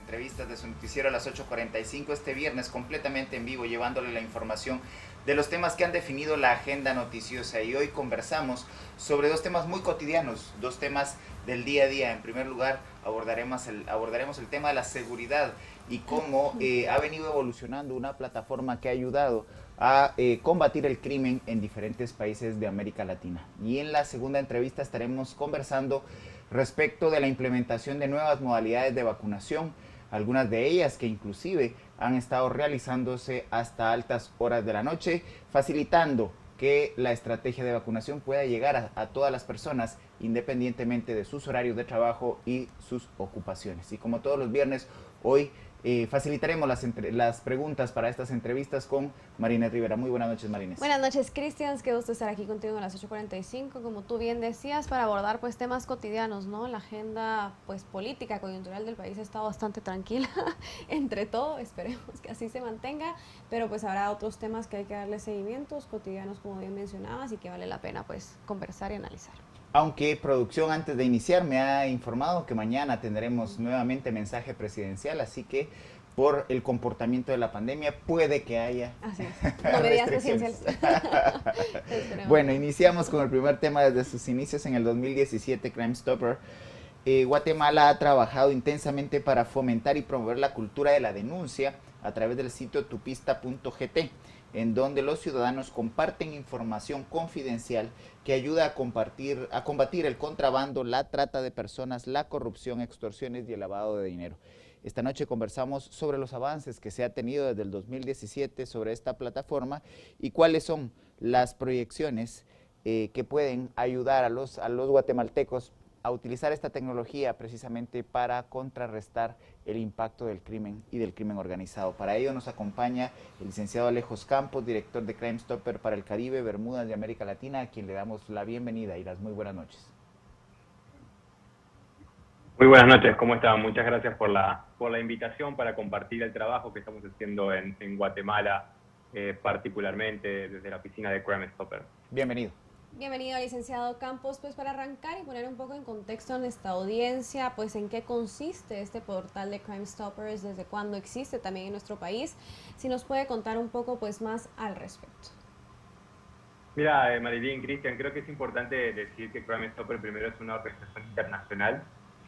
entrevistas de su noticiero a las 8:45 este viernes, completamente en vivo, llevándole la información de los temas que han definido la agenda noticiosa. Y hoy conversamos sobre dos temas muy cotidianos, dos temas del día a día. En primer lugar, abordaremos el tema de la seguridad y cómo ha venido evolucionando una plataforma que ha ayudado a combatir el crimen en diferentes países de América Latina. Y en la segunda entrevista estaremos conversando respecto de la implementación de nuevas modalidades de vacunación, algunas de ellas que inclusive han estado realizándose hasta altas horas de la noche, facilitando que la estrategia de vacunación pueda llegar a todas las personas independientemente de sus horarios de trabajo y sus ocupaciones. Y como todos los viernes, hoy facilitaremos las preguntas para estas entrevistas con Marínez Rivera. Muy buenas noches, Marínez. Buenas noches, Cristian. Qué gusto estar aquí contigo a las 8:45, como tú bien decías, para abordar pues temas cotidianos, ¿no? La agenda pues política, coyuntural del país está bastante tranquila, entre todo, esperemos que así se mantenga, pero pues habrá otros temas que hay que darle seguimientos cotidianos, como bien mencionabas, y que vale la pena pues conversar y analizar. Aunque producción antes de iniciar me ha informado que mañana tendremos nuevamente mensaje presidencial, así que por el comportamiento de la pandemia puede que haya Así es. No medidas restricciones. presidenciales. Bueno, iniciamos con el primer tema desde sus inicios en el 2017, Crime Stopper. Guatemala ha trabajado intensamente para fomentar y promover la cultura de la denuncia a través del sitio tupista.gt, en donde los ciudadanos comparten información confidencial que ayuda a combatir el contrabando, la trata de personas, la corrupción, extorsiones y el lavado de dinero. Esta noche conversamos sobre los avances que se ha tenido desde el 2017 sobre esta plataforma y cuáles son las proyecciones que pueden ayudar a los guatemaltecos a utilizar esta tecnología precisamente para contrarrestar el impacto del crimen y del crimen organizado. Para ello nos acompaña el licenciado Alejos Campos, director de Crime Stopper para el Caribe, Bermudas y América Latina, a quien le damos la bienvenida y las muy buenas noches. Muy buenas noches, ¿cómo están? Muchas gracias por la invitación para compartir el trabajo que estamos haciendo en Guatemala, particularmente desde la oficina de Crime Stopper. Bienvenido. Bienvenido, licenciado Campos. Pues para arrancar y poner un poco en contexto a nuestra audiencia, pues en qué consiste este portal de Crime Stoppers, desde cuándo existe también en nuestro país, si nos puede contar un poco pues más al respecto. Mira, Marilyn, Cristian, creo que es importante decir que Crime Stopper primero es una organización internacional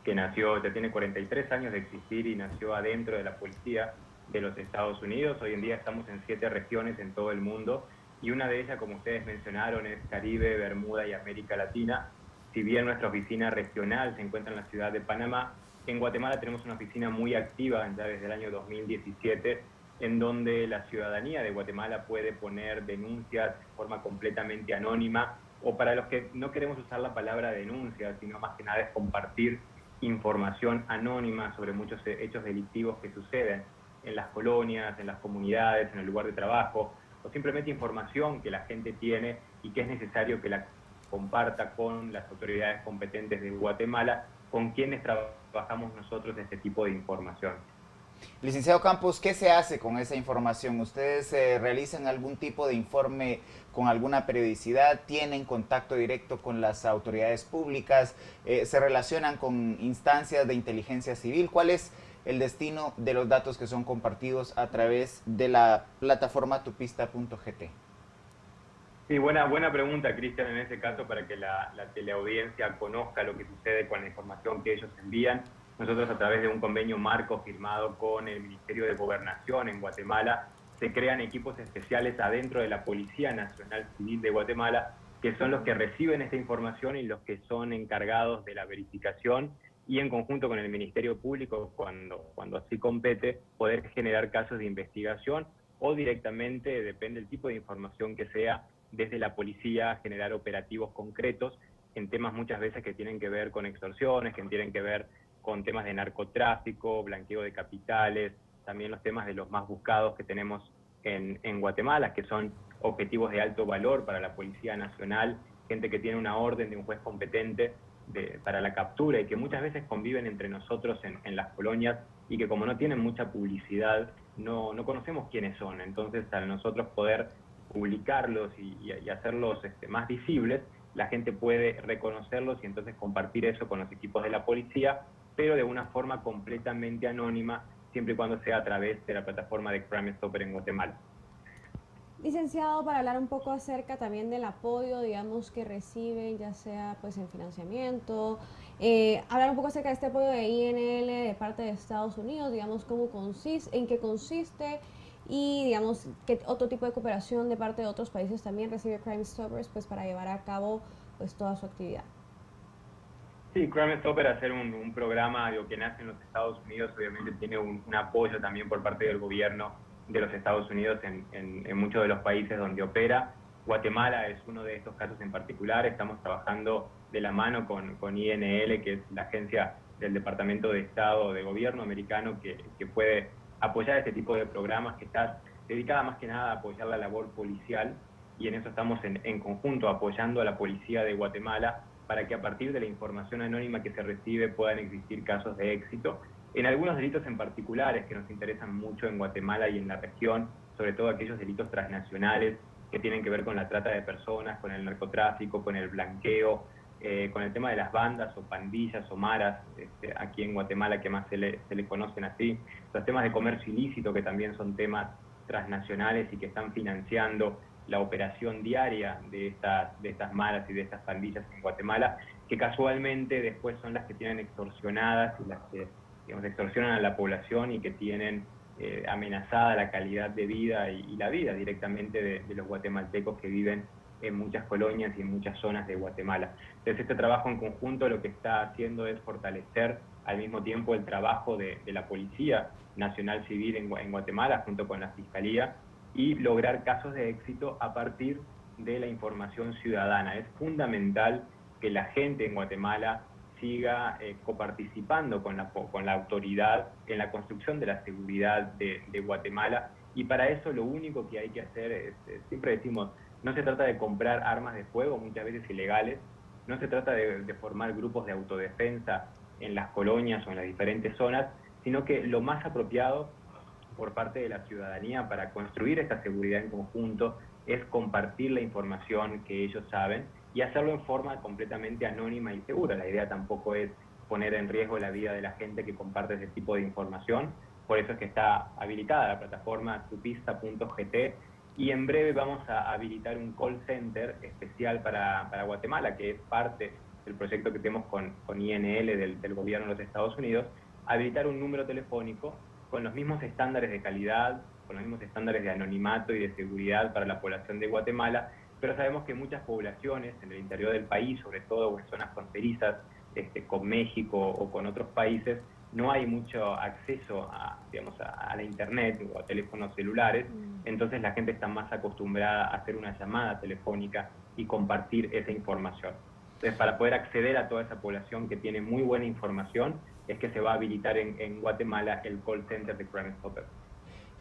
que nació, ya tiene 43 años de existir y nació adentro de la policía de los Estados Unidos. Hoy en día estamos en 7 regiones en todo el mundo y una de ellas, como ustedes mencionaron, es Caribe, Bermuda y América Latina. Si bien nuestra oficina regional se encuentra en la ciudad de Panamá, en Guatemala tenemos una oficina muy activa ya desde el año 2017, en donde la ciudadanía de Guatemala puede poner denuncias de forma completamente anónima, o para los que no queremos usar la palabra denuncia, sino más que nada es compartir información anónima sobre muchos hechos delictivos que suceden en las colonias, en las comunidades, en el lugar de trabajo, o simplemente información que la gente tiene y que es necesario que la comparta con las autoridades competentes de Guatemala, con quienes trabajamos nosotros este tipo de información. Licenciado Campos, ¿qué se hace con esa información? ¿Ustedes realizan algún tipo de informe con alguna periodicidad? ¿Tienen contacto directo con las autoridades públicas? ¿Se relacionan con instancias de inteligencia civil? ¿Cuál es el destino de los datos que son compartidos a través de la plataforma tupista.gt? Sí, buena pregunta, Cristian, en este caso, para que la teleaudiencia conozca lo que sucede con la información que ellos envían. Nosotros, a través de un convenio marco firmado con el Ministerio de Gobernación en Guatemala, se crean equipos especiales adentro de la Policía Nacional Civil de Guatemala, que son los que reciben esta información y los que son encargados de la verificación y, en conjunto con el Ministerio Público, cuando así compete, poder generar casos de investigación o directamente, depende del tipo de información que sea, desde la policía generar operativos concretos en temas muchas veces que tienen que ver con extorsiones, que tienen que ver con temas de narcotráfico, blanqueo de capitales, también los temas de los más buscados que tenemos en Guatemala, que son objetivos de alto valor para la Policía Nacional, gente que tiene una orden de un juez competente para la captura y que muchas veces conviven entre nosotros en las colonias y que como no tienen mucha publicidad, no conocemos quiénes son. Entonces, al nosotros poder publicarlos y hacerlos más visibles, la gente puede reconocerlos y entonces compartir eso con los equipos de la policía pero de una forma completamente anónima, siempre y cuando sea a través de la plataforma de Crime Stopper en Guatemala. Licenciado, para hablar un poco acerca también del apoyo, digamos, que reciben, ya sea pues en financiamiento, hablar un poco acerca de este apoyo de INL de parte de Estados Unidos, digamos, cómo consiste, en qué consiste y, digamos, qué otro tipo de cooperación de parte de otros países también recibe Crime Stoppers pues para llevar a cabo pues toda su actividad. Sí, Crime Stopper, hacer un programa que nace en los Estados Unidos, obviamente tiene un apoyo también por parte del gobierno de los Estados Unidos en muchos de los países donde opera. Guatemala es uno de estos casos en particular. Estamos trabajando de la mano con INL, que es la agencia del Departamento de Estado de Gobierno americano que puede apoyar este tipo de programas, que está dedicada más que nada a apoyar la labor policial, y en eso estamos en conjunto apoyando a la policía de Guatemala para que a partir de la información anónima que se recibe puedan existir casos de éxito en algunos delitos en particulares que nos interesan mucho en Guatemala y en la región, sobre todo aquellos delitos transnacionales que tienen que ver con la trata de personas, con el narcotráfico, con el blanqueo, con el tema de las bandas o pandillas o maras, aquí en Guatemala que más se le conocen así, los temas de comercio ilícito que también son temas transnacionales y que están financiando la operación diaria de estas maras y de estas pandillas en Guatemala, que casualmente después son las que tienen extorsionadas y las que, digamos, extorsionan a la población y que tienen amenazada la calidad de vida y la vida directamente de los guatemaltecos que viven en muchas colonias y en muchas zonas de Guatemala. Entonces este trabajo en conjunto lo que está haciendo es fortalecer al mismo tiempo el trabajo de la Policía Nacional Civil en Guatemala junto con la Fiscalía, y lograr casos de éxito a partir de la información ciudadana. Es fundamental que la gente en Guatemala siga coparticipando con la autoridad en la construcción de la seguridad de Guatemala, y para eso lo único que hay que hacer es, siempre decimos, no se trata de comprar armas de fuego, muchas veces ilegales, no se trata de formar grupos de autodefensa en las colonias o en las diferentes zonas, sino que lo más apropiado por parte de la ciudadanía para construir esta seguridad en conjunto es compartir la información que ellos saben y hacerlo en forma completamente anónima y segura. La idea tampoco es poner en riesgo la vida de la gente que comparte ese tipo de información. Por eso es que está habilitada la plataforma tupista.gt, y en breve vamos a habilitar un call center especial para Guatemala, que es parte del proyecto que tenemos con INL del gobierno de los Estados Unidos, habilitar un número telefónico con los mismos estándares de calidad, con los mismos estándares de anonimato y de seguridad para la población de Guatemala, pero sabemos que muchas poblaciones en el interior del país, sobre todo en zonas fronterizas con México o con otros países, no hay mucho acceso a la internet o a teléfonos celulares, entonces la gente está más acostumbrada a hacer una llamada telefónica y compartir esa información. Entonces, para poder acceder a toda esa población que tiene muy buena información, es que se va a habilitar en Guatemala el call center de Crime Stopper.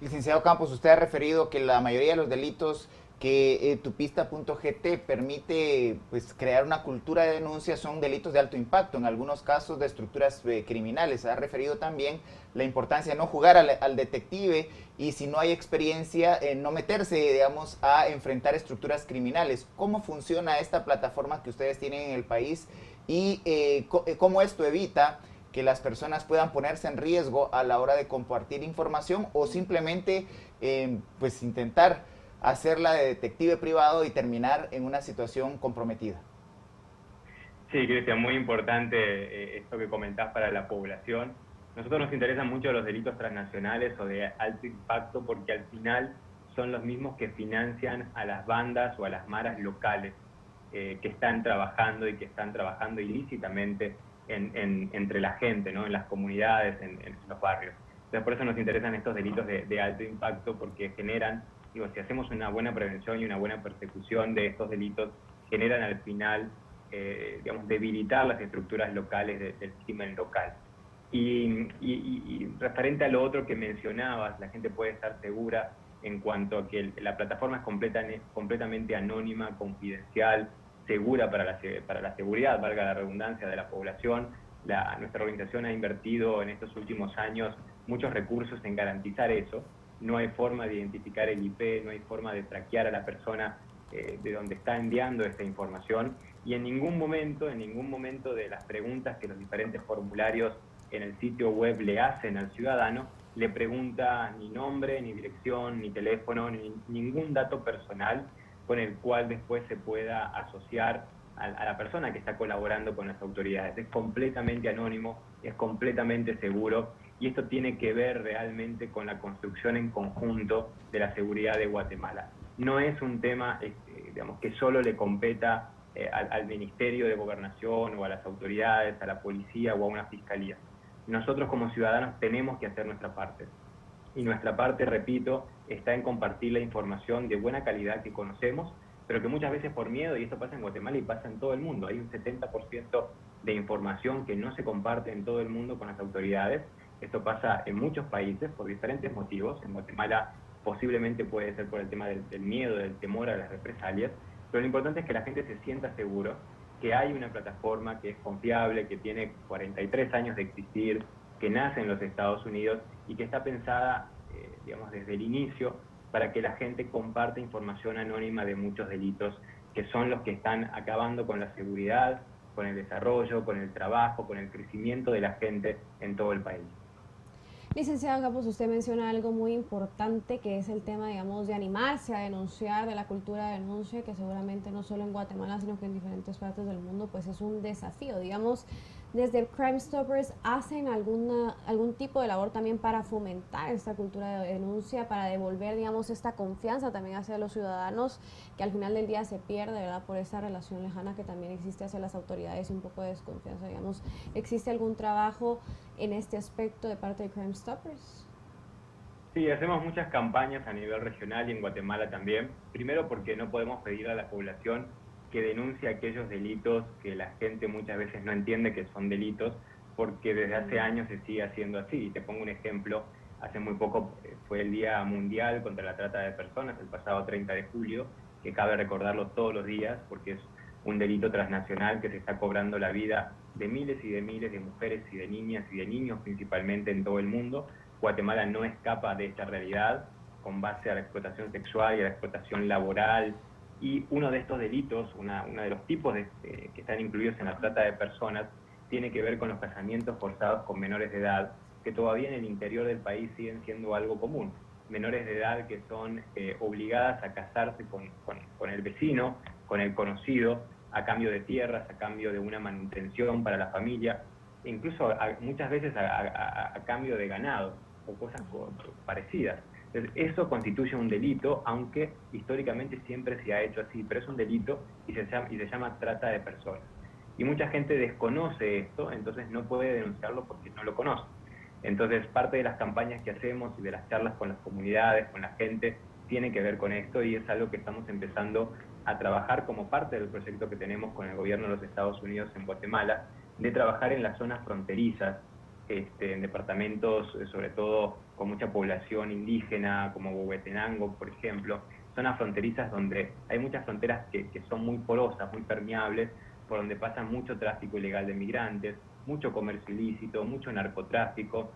Licenciado Campos, usted ha referido que la mayoría de los delitos que tupista.gt permite pues, crear una cultura de denuncia son delitos de alto impacto, en algunos casos de estructuras criminales. Ha referido también la importancia de no jugar al detective y si no hay experiencia, no meterse, digamos, a enfrentar estructuras criminales. ¿Cómo funciona esta plataforma que ustedes tienen en el país y cómo esto evita que las personas puedan ponerse en riesgo a la hora de compartir información o simplemente pues intentar hacerla de detective privado y terminar en una situación comprometida? Sí, Cristian, muy importante esto que comentás para la población. Nosotros nos interesan mucho los delitos transnacionales o de alto impacto porque al final son los mismos que financian a las bandas o a las maras locales que están trabajando y que están trabajando ilícitamente entre la gente, ¿no? En las comunidades, en los barrios. Entonces, por eso nos interesan estos delitos de alto impacto, porque generan, digo, si hacemos una buena prevención y una buena persecución de estos delitos, generan al final, digamos, debilitar las estructuras locales del crimen local. Y referente a lo otro que mencionabas, la gente puede estar segura en cuanto a que la plataforma es completamente anónima, confidencial, segura para la seguridad, valga la redundancia, de la población. Nuestra organización ha invertido en estos últimos años muchos recursos en garantizar eso. No hay forma de identificar el IP, no hay forma de traquear a la persona de donde está enviando esta información, y en ningún momento de las preguntas que los diferentes formularios en el sitio web le hacen al ciudadano, le pregunta ni nombre, ni dirección, ni teléfono, ni ningún dato personal con el cual después se pueda asociar a la persona que está colaborando con las autoridades. Es completamente anónimo, es completamente seguro, y esto tiene que ver realmente con la construcción en conjunto de la seguridad de Guatemala. No es un tema digamos, que solo le competa al Ministerio de Gobernación o a las autoridades, a la policía o a una fiscalía. Nosotros como ciudadanos tenemos que hacer nuestra parte. Y nuestra parte, repito, está en compartir la información de buena calidad que conocemos, pero que muchas veces por miedo, y esto pasa en Guatemala y pasa en todo el mundo, hay un 70% de información que no se comparte en todo el mundo con las autoridades. Esto pasa en muchos países por diferentes motivos. En Guatemala posiblemente puede ser por el tema del miedo, del temor a las represalias, pero lo importante es que la gente se sienta seguro, que hay una plataforma que es confiable, que tiene 43 años de existir, que nace en los Estados Unidos y que está pensada, digamos, desde el inicio para que la gente comparte información anónima de muchos delitos que son los que están acabando con la seguridad, con el desarrollo, con el trabajo, con el crecimiento de la gente en todo el país. Licenciado Campos, usted menciona algo muy importante que es el tema, digamos, de animarse a denunciar, de la cultura de denuncia, que seguramente no solo en Guatemala, sino que en diferentes partes del mundo, pues es un desafío. Digamos, desde el Crime Stoppers, ¿hacen algún tipo de labor también para fomentar esta cultura de denuncia, para devolver, digamos, esta confianza también hacia los ciudadanos, que al final del día se pierde, ¿verdad?, por esa relación lejana que también existe hacia las autoridades y un poco de desconfianza, digamos? ¿Existe algún trabajo en este aspecto de parte de Crime Stoppers? Sí, hacemos muchas campañas a nivel regional y en Guatemala también. Primero porque no podemos pedir a la población que denuncie aquellos delitos que la gente muchas veces no entiende que son delitos, porque desde hace años se sigue haciendo así. Y te pongo un ejemplo, hace muy poco fue el Día Mundial contra la Trata de Personas, el pasado 30 de julio, que cabe recordarlo todos los días porque es un delito transnacional que se está cobrando la vida de miles de mujeres y de niñas y de niños principalmente en todo el mundo. Guatemala no escapa de esta realidad con base a la explotación sexual y a la explotación laboral. Y uno de estos delitos, uno de los tipos que están incluidos en la trata de personas, tiene que ver con los casamientos forzados con menores de edad, que todavía en el interior del país siguen siendo algo común. Menores de edad que son obligadas a casarse con el vecino, con el conocido, a cambio de tierras, a cambio de una manutención para la familia, incluso muchas veces a cambio de ganado o cosas parecidas. Entonces, eso constituye un delito, aunque históricamente siempre se ha hecho así, pero es un delito y se llama trata de personas. Y mucha gente desconoce esto, entonces no puede denunciarlo porque no lo conoce. Entonces, parte de las campañas que hacemos y de las charlas con las comunidades, con la gente, tiene que ver con esto y es algo que estamos empezando a trabajar como parte del proyecto que tenemos con el gobierno de los Estados Unidos en Guatemala, de trabajar en las zonas fronterizas, en departamentos sobre todo con mucha población indígena, como Huehuetenango, por ejemplo, zonas fronterizas donde hay muchas fronteras que son muy porosas, muy permeables, por donde pasa mucho tráfico ilegal de migrantes, mucho comercio ilícito, mucho narcotráfico,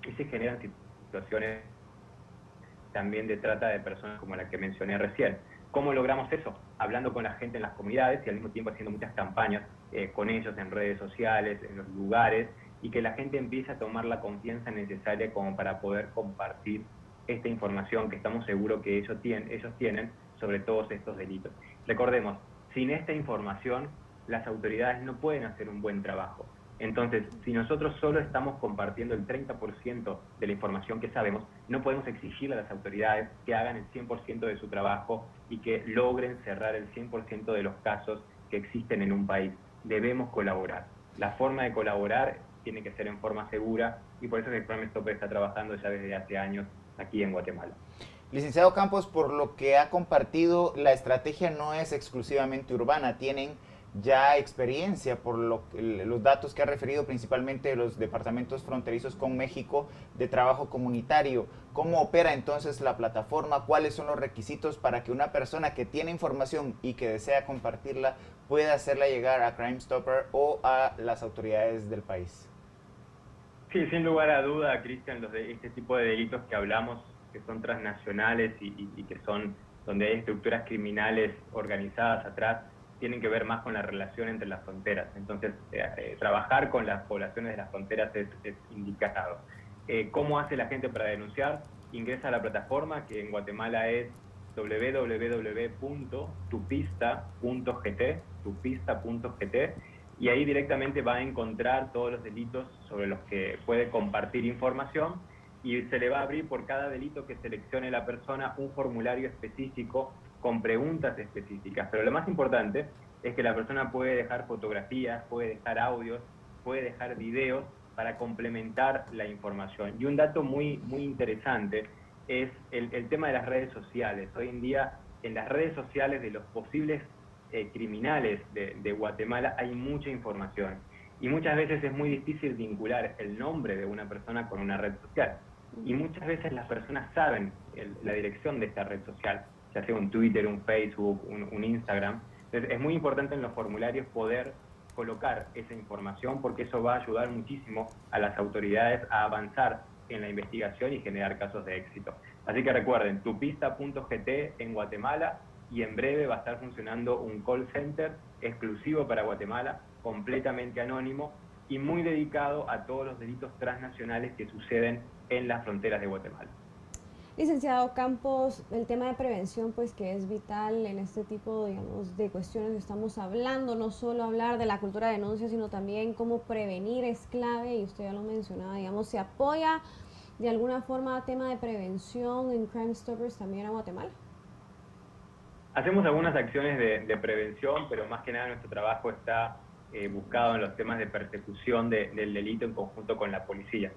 y se generan situaciones también de trata de personas como la que mencioné recién. ¿Cómo logramos eso? Hablando con la gente en las comunidades y al mismo tiempo haciendo muchas campañas con ellos en redes sociales, en los lugares, y que la gente empiece a tomar la confianza necesaria como para poder compartir esta información que estamos seguros que ellos tienen sobre todos estos delitos. Recordemos, sin esta información las autoridades no pueden hacer un buen trabajo. Entonces, si nosotros solo estamos compartiendo el 30% de la información que sabemos, no podemos exigirle a las autoridades que hagan el 100% de su trabajo y que logren cerrar el 100% de los casos que existen en un país. Debemos colaborar. La forma de colaborar tiene que ser en forma segura y por eso el Crime Stoppers está trabajando ya desde hace años aquí en Guatemala. Licenciado Campos, por lo que ha compartido, la estrategia no es exclusivamente urbana, tienen ya experiencia por los datos que ha referido principalmente de los departamentos fronterizos con México de trabajo comunitario. ¿Cómo opera entonces la plataforma? ¿Cuáles son los requisitos para que una persona que tiene información y que desea compartirla pueda hacerla llegar a Crime Stopper o a las autoridades del país? Sí, sin lugar a duda, Cristian, este tipo de delitos que hablamos, que son transnacionales y que son donde hay estructuras criminales organizadas atrás, tienen que ver más con la relación entre las fronteras. Entonces, trabajar con las poblaciones de las fronteras es indicado. ¿Cómo hace la gente para denunciar? Ingresa a la plataforma, que en Guatemala es www.tupista.gt, y ahí directamente va a encontrar todos los delitos sobre los que puede compartir información, y se le va a abrir por cada delito que seleccione la persona un formulario específico con preguntas específicas. Pero lo más importante es que la persona puede dejar fotografías, puede dejar audios, puede dejar videos para complementar la información. Y un dato muy interesante es el tema de las redes sociales. Hoy en día, en las redes sociales de los posibles criminales de Guatemala hay mucha información. Y muchas veces es muy difícil vincular el nombre de una persona con una red social. Y muchas veces las personas saben la dirección de esta red social, ya sea un Twitter, un Facebook, un Instagram. Entonces es muy importante en los formularios poder colocar esa información, porque eso va a ayudar muchísimo a las autoridades a avanzar en la investigación y generar casos de éxito. Así que recuerden, tupista.gt en Guatemala, y en breve va a estar funcionando un call center exclusivo para Guatemala, completamente anónimo y muy dedicado a todos los delitos transnacionales que suceden en las fronteras de Guatemala. Licenciado Campos, el tema de prevención, pues que es vital en este tipo, digamos, de cuestiones que estamos hablando, no solo hablar de la cultura de denuncia, sino también cómo prevenir es clave, y usted ya lo mencionaba, digamos, se apoya de alguna forma tema de prevención en Crime Stoppers también a Guatemala. Hacemos algunas acciones de prevención, pero más que nada nuestro trabajo está buscado en los temas de persecución del delito en conjunto con la policía.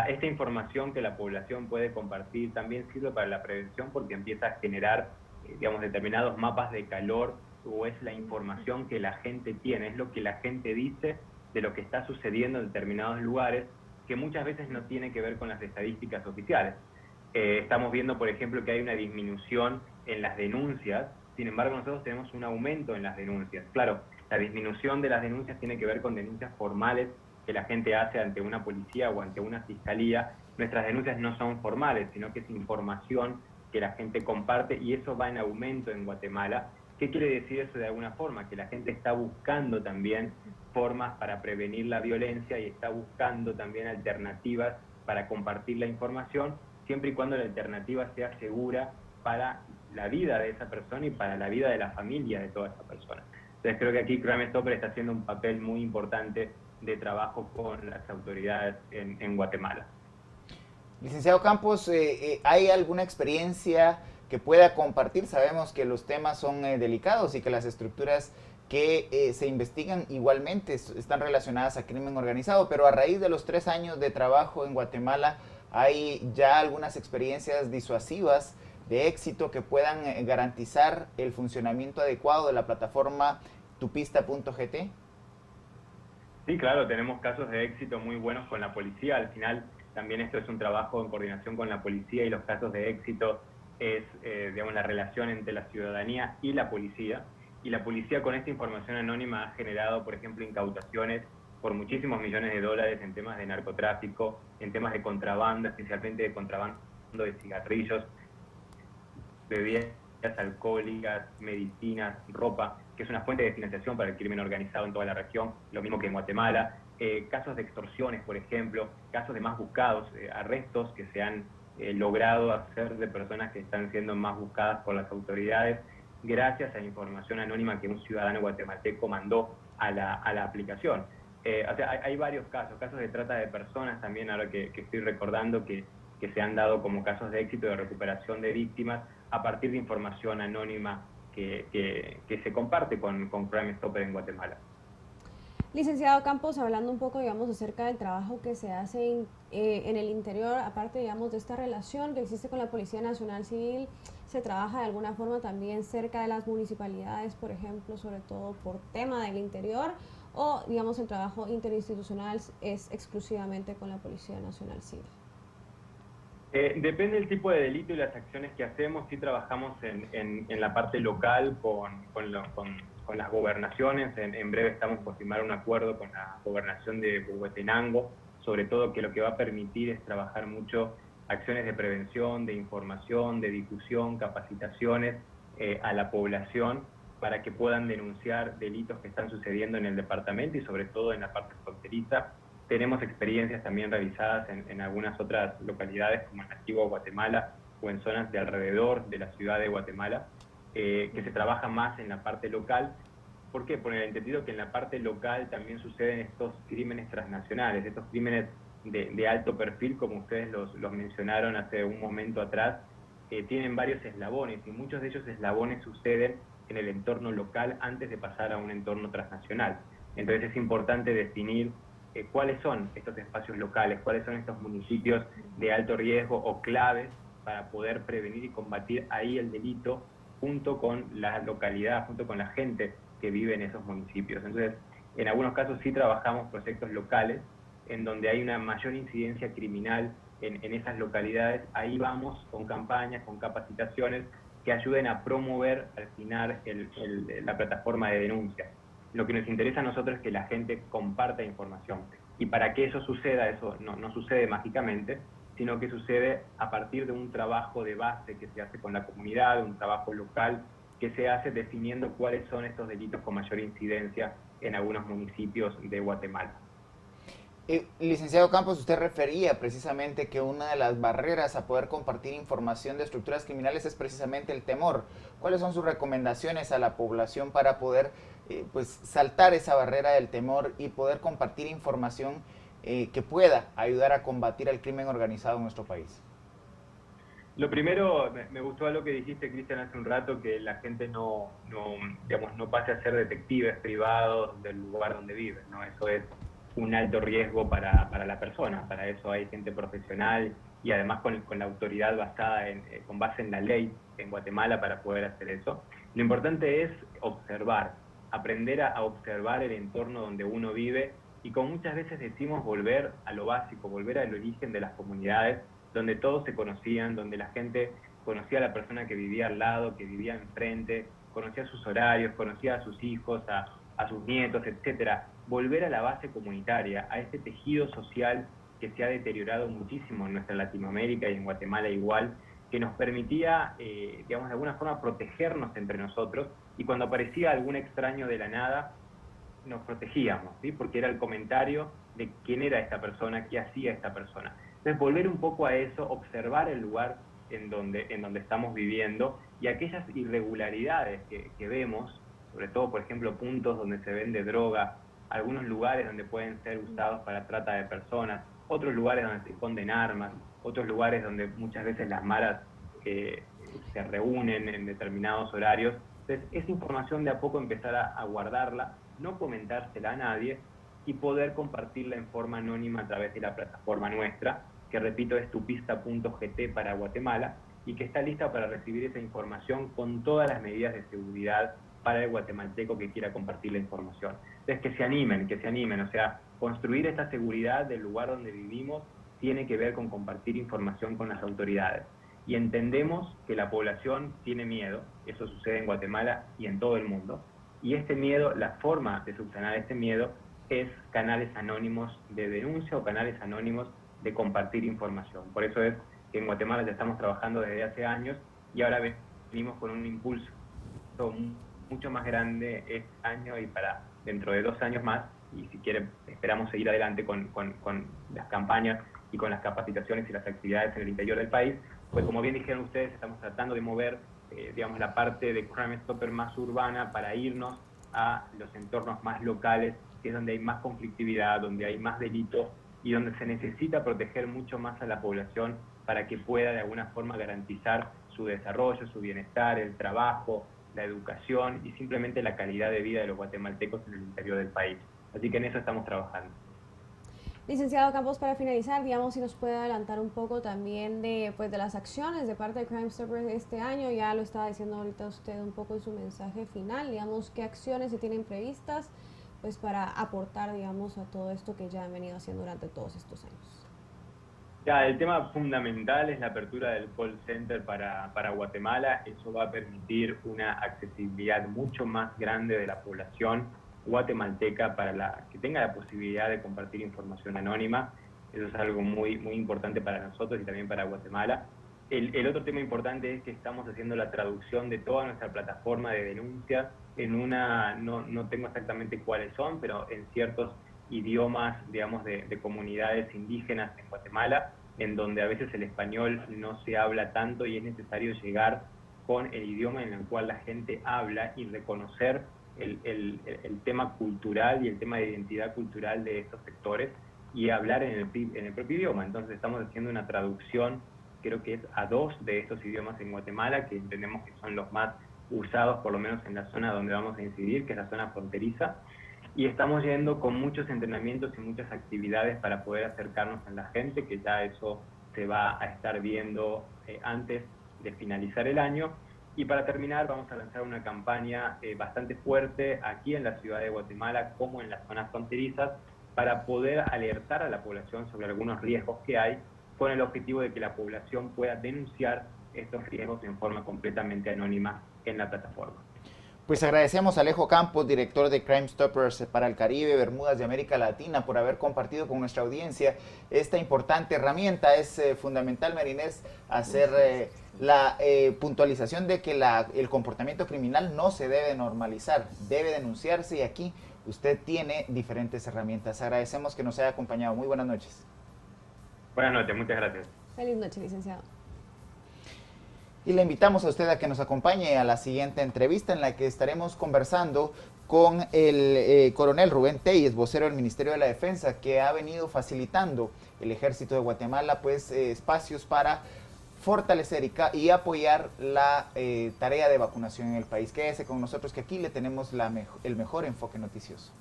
Esta información que la población puede compartir también sirve para la prevención, porque empieza a generar, digamos, determinados mapas de calor, o es la información que la gente tiene, es lo que la gente dice de lo que está sucediendo en determinados lugares, que muchas veces no tiene que ver con las estadísticas oficiales. Estamos viendo, por ejemplo, que hay una disminución en las denuncias, sin embargo nosotros tenemos un aumento en las denuncias. Claro, la disminución de las denuncias tiene que ver con denuncias formales que la gente hace ante una policía o ante una fiscalía. Nuestras denuncias no son formales, sino que es información que la gente comparte, y eso va en aumento en Guatemala. ¿Qué quiere decir eso de alguna forma? Que la gente está buscando también formas para prevenir la violencia y está buscando también alternativas para compartir la información, siempre y cuando la alternativa sea segura para la vida de esa persona y para la vida de la familia de toda esa persona. Entonces creo que aquí Crime Stopper está haciendo un papel muy importante de trabajo con las autoridades en Guatemala. Licenciado Campos, ¿hay alguna experiencia que pueda compartir? Sabemos que los temas son delicados y que las estructuras que se investigan igualmente están relacionadas a crimen organizado, pero a raíz de los 3 años de trabajo en Guatemala, ¿hay ya algunas experiencias disuasivas de éxito que puedan garantizar el funcionamiento adecuado de la plataforma tupista.gt? Sí, claro, tenemos casos de éxito muy buenos con la policía. Al final también esto es un trabajo en coordinación con la policía, y los casos de éxito es, digamos, la relación entre la ciudadanía y la policía. Y la policía, con esta información anónima, ha generado, por ejemplo, incautaciones por muchísimos millones de dólares en temas de narcotráfico, en temas de contrabando, especialmente de contrabando de cigarrillos, bebidas alcohólicas, medicinas, ropa, que es una fuente de financiación para el crimen organizado en toda la región, lo mismo que en Guatemala. Casos de extorsiones, por ejemplo, casos de más buscados, arrestos que se han logrado hacer de personas que están siendo más buscadas por las autoridades, gracias a la información anónima que un ciudadano guatemalteco mandó a la aplicación. O sea, hay varios casos de trata de personas también, ahora que estoy recordando, que se han dado como casos de éxito de recuperación de víctimas a partir de información anónima que se comparte con Crime Stopper en Guatemala. Licenciado Campos, hablando un poco, digamos, acerca del trabajo que se hace en el interior, aparte, digamos, de esta relación que existe con la Policía Nacional Civil, ¿se trabaja de alguna forma también cerca de las municipalidades, por ejemplo, sobre todo por tema del interior, o, digamos, el trabajo interinstitucional es exclusivamente con la Policía Nacional Civil? Depende del tipo de delito y las acciones que hacemos. Sí trabajamos en la parte local con las gobernaciones. En breve estamos por firmar un acuerdo con la gobernación de Huehuetenango, sobre todo, que lo que va a permitir es trabajar mucho acciones de prevención, de información, de difusión, capacitaciones a la población, para que puedan denunciar delitos que están sucediendo en el departamento y sobre todo en la parte fronteriza. Tenemos experiencias también realizadas en algunas otras localidades como en Antigua Guatemala o en zonas de alrededor de la ciudad de Guatemala, que se trabaja más en la parte local. ¿Por qué? Por el entendido que en la parte local también suceden estos crímenes transnacionales, estos crímenes de alto perfil, como ustedes los mencionaron hace un momento atrás, tienen varios eslabones y muchos de esos eslabones suceden en el entorno local antes de pasar a un entorno transnacional. Entonces es importante definir cuáles son estos espacios locales, cuáles son estos municipios de alto riesgo o claves para poder prevenir y combatir ahí el delito junto con la localidad, junto con la gente que vive en esos municipios. Entonces, en algunos casos sí trabajamos proyectos locales en donde hay una mayor incidencia criminal en esas localidades. Ahí vamos con campañas, con capacitaciones que ayuden a promover al final la plataforma de denuncia. Lo que nos interesa a nosotros es que la gente comparta información. Y para que eso suceda, eso no sucede mágicamente, sino que sucede a partir de un trabajo de base que se hace con la comunidad, un trabajo local que se hace definiendo cuáles son estos delitos con mayor incidencia en algunos municipios de Guatemala. Licenciado Campos, usted refería precisamente que una de las barreras a poder compartir información de estructuras criminales es precisamente el temor. ¿Cuáles son sus recomendaciones a la población para poder pues saltar esa barrera del temor y poder compartir información que pueda ayudar a combatir el crimen organizado en nuestro país? Lo primero, me gustó algo que dijiste, Cristian, hace un rato, que la gente no pase a ser detectives privados del lugar donde vive, ¿no? Eso es un alto riesgo para la persona. Para eso hay gente profesional y además con la autoridad con base en la ley en Guatemala para poder hacer eso. Lo importante es observar, aprender a observar el entorno donde uno vive y como muchas veces decimos, volver a lo básico, volver al origen de las comunidades, donde todos se conocían, donde la gente conocía a la persona que vivía al lado, que vivía enfrente, conocía sus horarios, conocía a sus hijos, a sus nietos, etcétera. Volver a la base comunitaria, a este tejido social que se ha deteriorado muchísimo en nuestra Latinoamérica y en Guatemala igual, que nos permitía, de alguna forma, protegernos entre nosotros, y cuando aparecía algún extraño de la nada, nos protegíamos, ¿sí? Porque era el comentario de quién era esta persona, qué hacía esta persona. Entonces, volver un poco a eso, observar el lugar en donde estamos viviendo y aquellas irregularidades que vemos, sobre todo, por ejemplo, puntos donde se vende droga, algunos lugares donde pueden ser usados para trata de personas, otros lugares donde se esconden armas, otros lugares donde muchas veces las maras se reúnen en determinados horarios. Entonces, esa información de a poco empezar a guardarla, no comentársela a nadie y poder compartirla en forma anónima a través de la plataforma nuestra, que repito es tupista.gt para Guatemala, y que está lista para recibir esa información con todas las medidas de seguridad para el guatemalteco que quiera compartir la información. Entonces, que se animen, o sea, construir esta seguridad del lugar donde vivimos tiene que ver con compartir información con las autoridades. Y entendemos que la población tiene miedo, eso sucede en Guatemala y en todo el mundo, y este miedo, la forma de subsanar este miedo es canales anónimos de denuncia o canales anónimos de compartir información. Por eso es que en Guatemala ya estamos trabajando desde hace años y ahora venimos con un impulso mucho más grande este año y para dentro de 2 años más, y si quieren esperamos seguir adelante con las campañas y con las capacitaciones y las actividades en el interior del país, pues como bien dijeron ustedes, estamos tratando de mover la parte de Crime Stopper más urbana para irnos a los entornos más locales, que es donde hay más conflictividad, donde hay más delitos y donde se necesita proteger mucho más a la población para que pueda de alguna forma garantizar su desarrollo, su bienestar, el trabajo, la educación y simplemente la calidad de vida de los guatemaltecos en el interior del país. Así que en eso estamos trabajando. Licenciado Campos, para finalizar, digamos, si nos puede adelantar un poco también de las acciones de parte de Crime Stoppers este año. Ya lo estaba diciendo ahorita usted un poco en su mensaje final, digamos, qué acciones se tienen previstas pues para aportar, digamos, a todo esto que ya han venido haciendo durante todos estos años. Ya, el tema fundamental es la apertura del call center para Guatemala. Eso va a permitir una accesibilidad mucho más grande de la población guatemalteca para que tenga la posibilidad de compartir información anónima. Eso es algo muy, muy importante para nosotros y también para Guatemala. El otro tema importante es que estamos haciendo la traducción de toda nuestra plataforma de denuncias en una, no tengo exactamente cuáles son, pero en ciertos idiomas, digamos, de comunidades indígenas en Guatemala, en donde a veces el español no se habla tanto y es necesario llegar con el idioma en el cual la gente habla y reconocer el tema cultural y el tema de identidad cultural de estos sectores y hablar en el propio idioma. Entonces estamos haciendo una traducción, creo que es a 2 de estos idiomas en Guatemala, que entendemos que son los más usados, por lo menos en la zona donde vamos a incidir, que es la zona fronteriza, y estamos yendo con muchos entrenamientos y muchas actividades para poder acercarnos a la gente, que ya eso se va a estar viendo antes de finalizar el año. Y para terminar, vamos a lanzar una campaña bastante fuerte aquí en la ciudad de Guatemala, como en las zonas fronterizas, para poder alertar a la población sobre algunos riesgos que hay, con el objetivo de que la población pueda denunciar estos riesgos en forma completamente anónima en la plataforma. Pues agradecemos a Alejo Campos, director de Crime Stoppers para el Caribe, Bermudas y América Latina, por haber compartido con nuestra audiencia esta importante herramienta. Es fundamental, Marinés, hacer la puntualización de que el comportamiento criminal no se debe normalizar, debe denunciarse, y aquí usted tiene diferentes herramientas. Agradecemos que nos haya acompañado. Muy buenas noches. Buenas noches, muchas gracias. Feliz noche, licenciado. Y le invitamos a usted a que nos acompañe a la siguiente entrevista, en la que estaremos conversando con el coronel Rubén Telles, vocero del Ministerio de la Defensa, que ha venido facilitando el Ejército de Guatemala espacios para fortalecer y apoyar la tarea de vacunación en el país. Quédese con nosotros, que aquí le tenemos el mejor enfoque noticioso.